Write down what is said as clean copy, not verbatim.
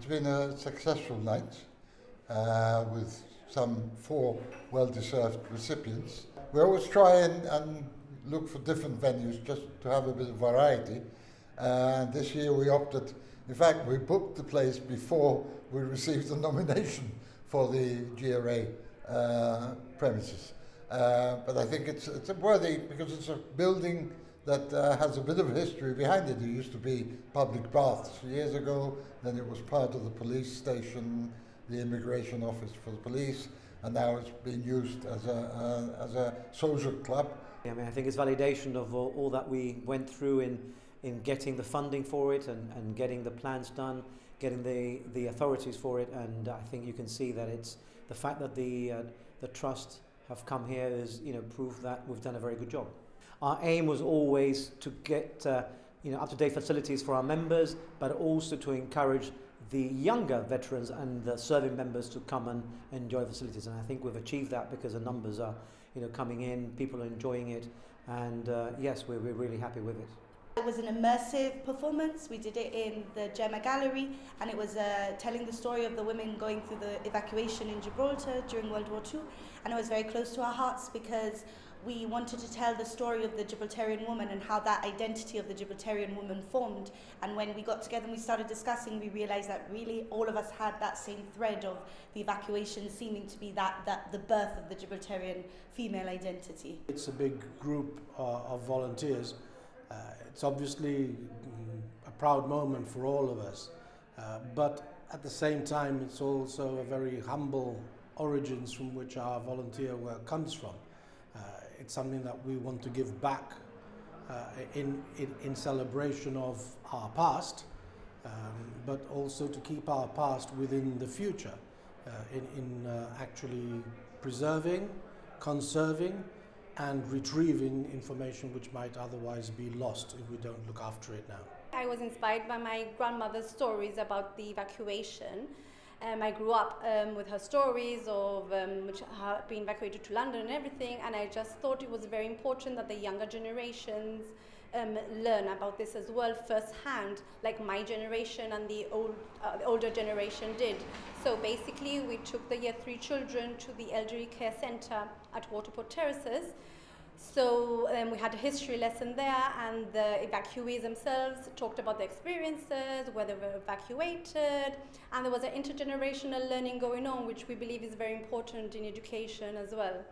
It's been a successful night with some 4 well-deserved recipients. We always try and look for different venues just to have a bit of variety. And this year we opted, in fact, we booked the place before we received the nomination for the GRA premises. But I think it's worthy because it's a building that has a bit of history behind it. It used to be public baths years ago, then it was part of the police station, the immigration office for the police, and now it's being used as a social club. I mean, I think it's validation of all that we went through in getting the funding for it and getting the plans done, getting the authorities for it, and I think you can see that it's the fact that the trust have come here is proof that we've done a very good job. Our aim was always to get up-to-date facilities for our members, but also to encourage the younger veterans and the serving members to come and enjoy facilities. And I think we've achieved that because the numbers are coming in, people are enjoying it, and yes, we're really happy with it. It was an immersive performance. We did it in the Gemma Gallery, and it was telling the story of the women going through the evacuation in Gibraltar during World War II, and it was very close to our hearts because we wanted to tell the story of the Gibraltarian woman and how that identity of the Gibraltarian woman formed. And when we got together and we started discussing, we realised that really all of us had that same thread of the evacuation seeming to be that the birth of the Gibraltarian female identity. It's a big group of volunteers. It's obviously a proud moment for all of us, but at the same time it's also a very humble origins from which our volunteer work comes from. It's something that we want to give back in celebration of our past, but also to keep our past within the future, in actually preserving, conserving and retrieving information which might otherwise be lost if we don't look after it now. I was inspired by my grandmother's stories about the evacuation. I grew up with her stories of which had been evacuated to London and everything, and I just thought it was very important that the younger generations learn about this as well firsthand, like my generation and the older generation did. So basically we took the year 3 children to the elderly care centre at Waterport Terraces. So we had a history lesson there, and the evacuees themselves talked about their experiences, where they were evacuated, and there was an intergenerational learning going on, which we believe is very important in education as well.